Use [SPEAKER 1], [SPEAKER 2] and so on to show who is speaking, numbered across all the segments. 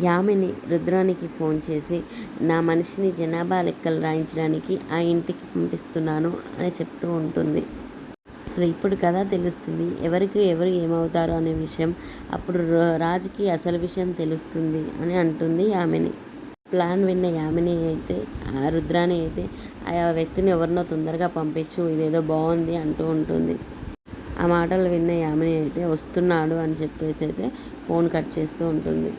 [SPEAKER 1] Yamini రుద్రానికి phone చేసి నా మనిషిని జనాభా లెక్కలు రాయించడానికి ఆ ఇంటికి పంపిస్తున్నాను అని చెప్తూ ఉంటుంది. అసలు ఇప్పుడు కదా తెలుస్తుంది ఎవరికి ఎవరు ఏమవుతారు అనే విషయం. అప్పుడు రాజుకి అసలు విషయం తెలుస్తుంది అని అంటుంది యామిని. ప్లాన్ విన్న యామిని అయితే ఆ రుద్రాని అయితే ఆ వ్యక్తిని ఎవరినో తొందరగా పంపించు, ఇదేదో బాగుంది అంటూ ఉంటుంది. ఆ మాటలు విన్న యామిని అయితే వస్తున్నాడు అని చెప్పేసి అయితే ఫోన్ కట్ చేస్తూ ఉంటుంది.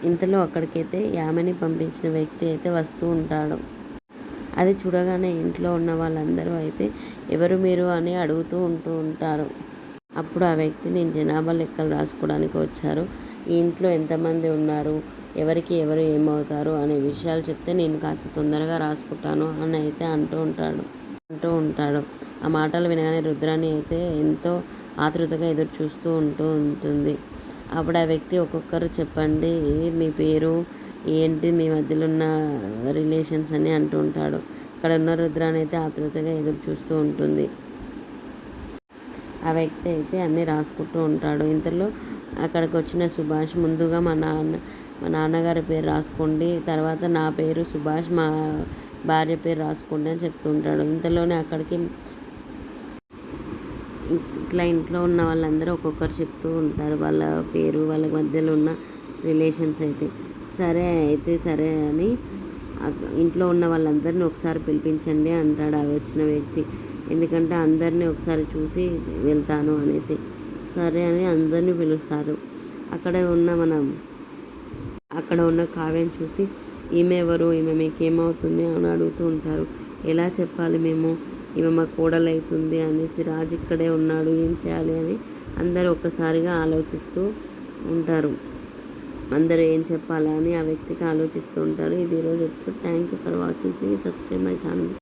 [SPEAKER 1] ఇంతలో అక్కడికైతే యామిని పంపించిన వ్యక్తి అయితే వస్తూ ఉంటాడు. అది చూడగానే ఇంట్లో ఉన్న వాళ్ళందరూ అయితే ఎవరు మీరు అని అడుగుతూ ఉంటారు. అప్పుడు ఆ వ్యక్తి నేను జనాభా లెక్కలు రాసుకోవడానికి వచ్చారు, ఈ ఇంట్లో ఎంతమంది ఉన్నారు, ఎవరికి ఎవరు ఏమవుతారు అనే విషయాలు చెప్తే నేను కాస్త తొందరగా రాసుకుంటాను అని అయితే అంటూ ఉంటాడు. ఆ మాటలు వినగానే రుద్రాని అయితే ఎంతో ఆతృతగా ఎదురు చూస్తూ ఉంటుంది. అప్పుడు ఆ వ్యక్తి ఒక్కొక్కరు చెప్పండి మీ పేరు ఏంటి, మీ మధ్యలో ఉన్న రిలేషన్స్ అని అంటూ ఉంటాడు. అక్కడ ఉన్న రుద్రాని అయితే ఆతృతగా ఎదురు చూస్తూ ఉంటుంది. ఆ వ్యక్తి అయితే అన్నీ రాసుకుంటూ ఉంటాడు. ఇంతలో అక్కడికి వచ్చిన సుభాష్ ముందుగా మా నాన్నగారి పేరు రాసుకోండి, తర్వాత నా పేరు సుభాష్, మా భార్య పేరు రాసుకోండి అని చెప్తూ ఉంటాడు. ఇంతలోనే అక్కడికి ఇట్లా ఇంట్లో ఉన్న వాళ్ళందరూ ఒక్కొక్కరు చెప్తూ ఉంటారు వాళ్ళ పేరు, వాళ్ళ మధ్యలో ఉన్న రిలేషన్స్ అయితే. సరే అని ఇంట్లో ఉన్న వాళ్ళందరినీ ఒకసారి పిలిపించండి అంటాడు ఆ వచ్చిన వ్యక్తి. ఎందుకంటే అందరినీ ఒకసారి చూసి వెళ్తాను అనేసి. సరే అని అందరినీ పిలుస్తారు. అక్కడ ఉన్న కావ్యని చూసి ఈమె ఎవరు, ఈమె మీకేమవుతుంది అని అడుగుతూ ఉంటారు. ఎలా చెప్పాలి మేము, ఈమె మా కోడలు అవుతుంది అనేసి, రాజు ఇక్కడే ఉన్నాడు ఏం చేయాలి అని అందరూ ఒక్కసారిగా ఆలోచిస్తూ ఉంటారు. అందరూ ఏం చెప్పాలా అని ఆ వ్యక్తికి ఆలోచిస్తూ ఉంటారు. ఇది ఈరోజు episode. Thank you for watching. Please subscribe my channel.